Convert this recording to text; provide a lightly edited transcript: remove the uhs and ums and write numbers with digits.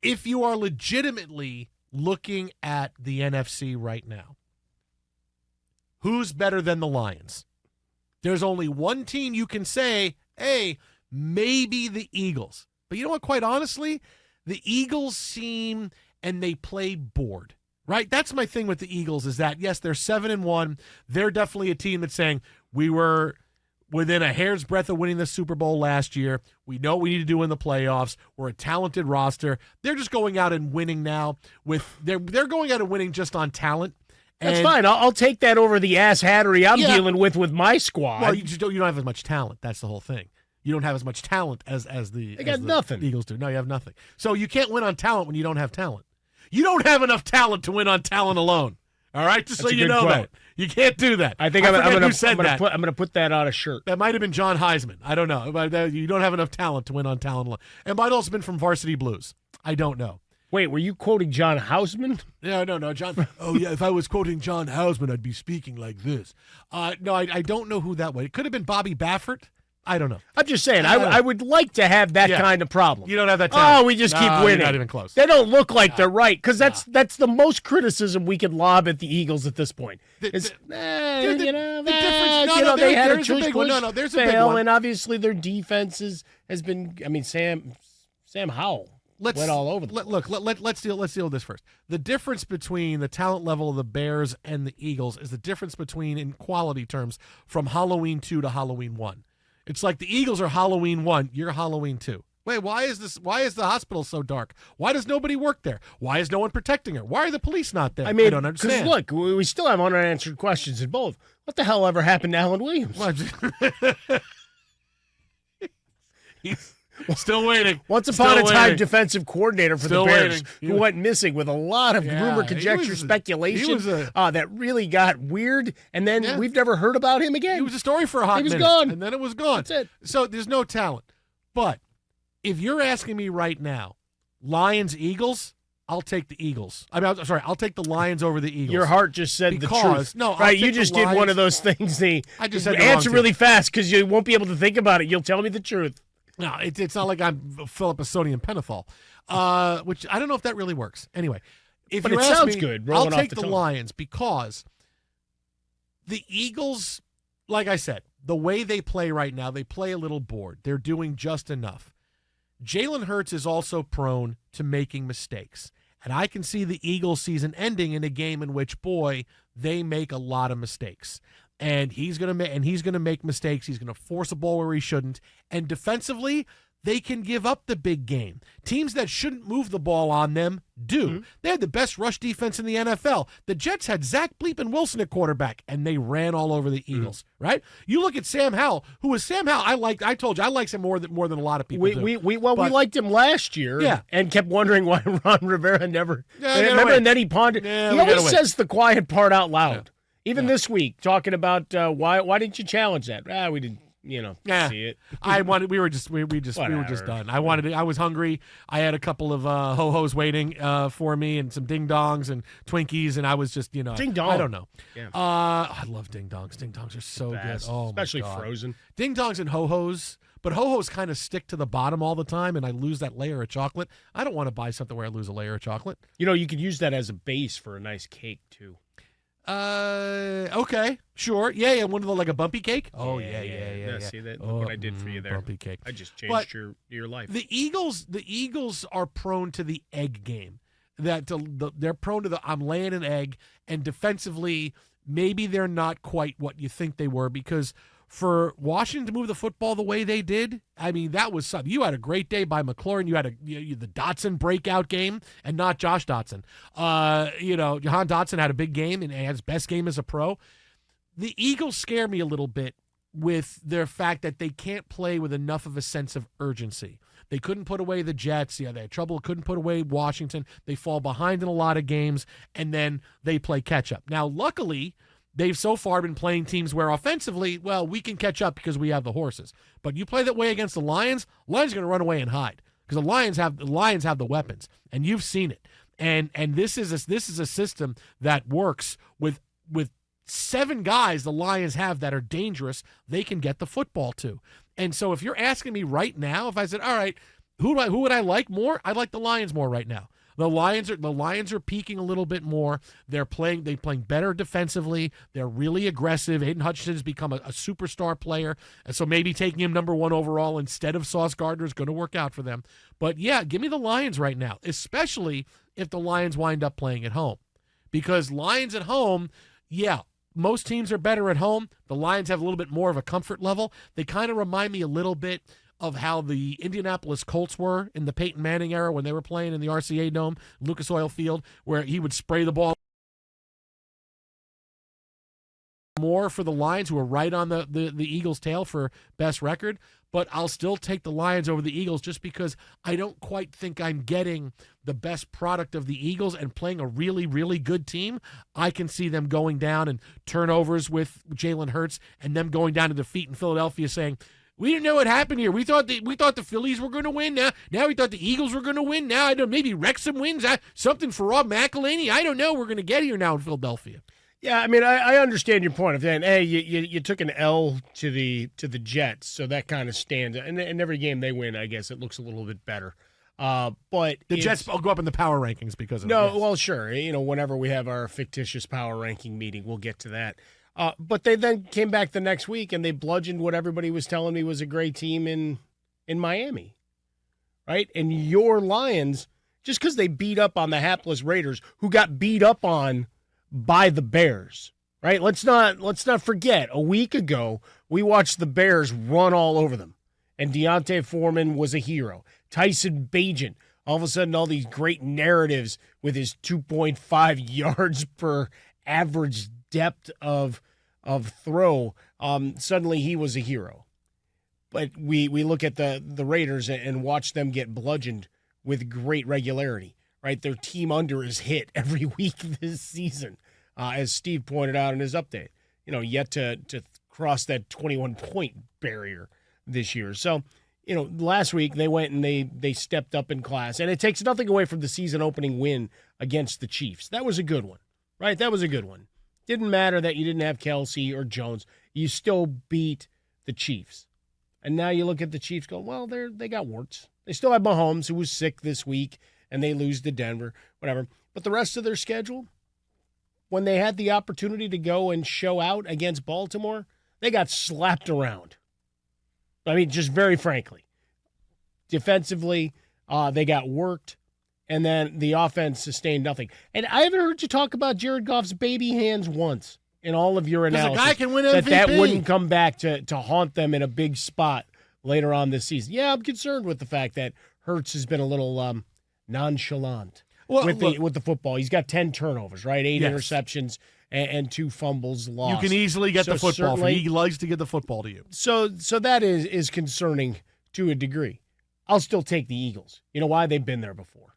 if you are legitimately looking at the NFC right now, who's better than the Lions? There's only one team you can say, hey, maybe the Eagles. But you know what, quite honestly, the Eagles seem and they play bored, right? That's my thing with the Eagles is that, yes, they're 7-1. They're definitely a team that's saying we were within a hair's breadth of winning the Super Bowl last year. We know what we need to do in the playoffs. We're a talented roster. They're just going out and winning now. They're going out and winning just on talent. That's fine. I'll take that over the ass hattery I'm dealing with my squad. Well, you don't have as much talent. That's the whole thing. You don't have as much talent as the nothing. Eagles do. No, you have nothing. So you can't win on talent when you don't have talent. You don't have enough talent to win on talent alone. All right, just so you know that. You can't do that. I think I'm going to put that on a shirt. That might have been John Heisman. I don't know. But you don't have enough talent to win on talent alone. It might also have been from Varsity Blues. I don't know. Wait, were you quoting John Hausman? No, John. Oh, yeah, if I was quoting John Hausman, I'd be speaking like this. No, I don't know who that was. It could have been Bobby Baffert. I don't know. I'm just saying, I would like to have that kind of problem. You don't have that talent. Oh, we just keep winning. You're not even close. They don't look like they're right, because that's the most criticism we could lob at the Eagles at this point. They had a choice No, there's a big one. And obviously their defense has been, I mean, Sam Howell went all over the place. Look, let's deal with this first. The difference between the talent level of the Bears and the Eagles is the difference between, in quality terms, from Halloween 2 to Halloween 1. It's like the Eagles are Halloween 1, you're Halloween 2. Wait, why is the hospital so dark? Why does nobody work there? Why is no one protecting her? Why are the police not there? I mean, don't understand. Because look, we still have unanswered questions in both. What the hell ever happened to Alan Williams? He's still waiting. Once upon a time, defensive coordinator for the Bears, who went missing with a lot of rumor, conjecture, speculation that really got weird, and then we've never heard about him again. He was a story for a hot minute. He was gone. And then it was gone. That's it. So there's no talent. But if you're asking me right now, Lions-Eagles, I'll take the Eagles. I'll take the Lions over the Eagles. Your heart just said the truth. No, right? You just did one of those things. I just said answer really fast because you won't be able to think about it. You'll tell me the truth. No, it's not like I'm Philip of sodium pentothal, which I don't know if that really works. Anyway, but it sounds good. I'll take the Lions because the Eagles, like I said, the way they play right now, they play a little bored. They're doing just enough. Jalen Hurts is also prone to making mistakes. And I can see the Eagles season ending in a game in which, boy, they make a lot of mistakes. And he's going to make mistakes. He's going to force a ball where he shouldn't. And defensively, they can give up the big game. Teams that shouldn't move the ball on them do. Mm-hmm. They had the best rush defense in the NFL. The Jets had Zach Bleepin Wilson at quarterback, and they ran all over the Eagles, right? You look at Sam Howell, who was Sam Howell. I told you, I like him more than a lot of people do. We liked him last year and kept wondering why Ron Rivera never – remember, and then he pondered. He always says the quiet part out loud. Yeah. Even this week, talking about why didn't you challenge that? We didn't, see it. We were just done. I was hungry. I had a couple of ho-hos waiting for me and some ding-dongs and Twinkies, and I was just, Ding-dong. I don't know. Yeah. I love ding-dongs. Ding-dongs are so good. Oh, especially frozen. Ding-dongs and ho-hos. But ho-hos kind of stick to the bottom all the time, and I lose that layer of chocolate. I don't want to buy something where I lose a layer of chocolate. You could use that as a base for a nice cake, too. Okay, sure. Yeah, one of the, like a bumpy cake. Oh, yeah. See that? Look what I did for you there. Bumpy cake. I just changed your life. The Eagles are prone to the egg game. They're prone to I'm laying an egg, and defensively, maybe they're not quite what you think they were, because for Washington to move the football the way they did, I mean, that was something. You had a great day by McLaurin. You had the Dotson breakout game, and not Josh Dotson. Jahan Dotson had a big game and had his best game as a pro. The Eagles scare me a little bit with their fact that they can't play with enough of a sense of urgency. They couldn't put away the Jets. They had trouble, couldn't put away Washington. They fall behind in a lot of games, and then they play catch-up. Now, luckily, they've so far been playing teams where offensively, well, we can catch up because we have the horses. But you play that way against the Lions are going to run away and hide because the Lions have the weapons, and you've seen it. And this is a system that works with 7 guys the Lions have that are dangerous. They can get the football to. And so if you're asking me right now, if I said, all right, who would I like more? I like the Lions more right now. The Lions are peaking a little bit more. They're playing better defensively. They're really aggressive. Aiden Hutchinson's become a superstar player, and so maybe taking him number 1 overall instead of Sauce Gardner is going to work out for them. But yeah, give me the Lions right now, especially if the Lions wind up playing at home, because Lions at home, yeah. Most teams are better at home. The Lions have a little bit more of a comfort level. They kind of remind me a little bit of how the Indianapolis Colts were in the Peyton Manning era when they were playing in the RCA Dome, Lucas Oil Field, where he would spray the ball more for the Lions, who are right on the Eagles' tail for best record. But I'll still take the Lions over the Eagles just because I don't quite think I'm getting the best product of the Eagles, and playing a really, really good team. I can see them going down and turnovers with Jalen Hurts, and them going down to defeat in Philadelphia saying, we didn't know what happened here. We thought the Phillies were going to win. Now we thought the Eagles were going to win. Now I don't. Maybe Wrexham wins. Something for Rob McElhaney. I don't know. We're going to get here now in Philadelphia. Yeah, I mean, I understand your point of saying, hey, you took an L to the Jets, so that kind of stands. And every game they win, I guess it looks a little bit better. But the Jets will go up in the power rankings because of no. Well, sure. Whenever we have our fictitious power ranking meeting, we'll get to that. But they then came back the next week and they bludgeoned what everybody was telling me was a great team in Miami, right? And your Lions, just because they beat up on the hapless Raiders, who got beat up on by the Bears, right? Let's not forget, a week ago we watched the Bears run all over them, and Deontay Foreman was a hero. Tyson Bagent, all of a sudden, all these great narratives with his 2.5 yards per average depth of throw. Suddenly he was a hero. But we look at the Raiders and watch them get bludgeoned with great regularity, right? Their team under is hit every week this season, as Steve pointed out in his update. Yet to cross that 21-point barrier this year. So, last week they went and they stepped up in class. And it takes nothing away from the season opening win against the Chiefs. That was a good one, right? That was a good one. Didn't matter that you didn't have Kelsey or Jones. You still beat the Chiefs. And now you look at the Chiefs go, well, they got warts. They still have Mahomes, who was sick this week, and they lose to Denver, whatever. But the rest of their schedule, when they had the opportunity to go and show out against Baltimore, they got slapped around. I mean, just very frankly. Defensively, they got worked. And then the offense sustained nothing. And I haven't heard you talk about Jared Goff's baby hands once in all of your analysis. The guy can win MVP. That wouldn't come back to haunt them in a big spot later on this season. Yeah, I'm concerned with the fact that Hurts has been a little nonchalant with the football. He's got 10 turnovers, right? 8 interceptions and 2 fumbles lost. You can easily get the football. He likes to get the football to you. So that is concerning to a degree. I'll still take the Eagles. You know why? They've been there before.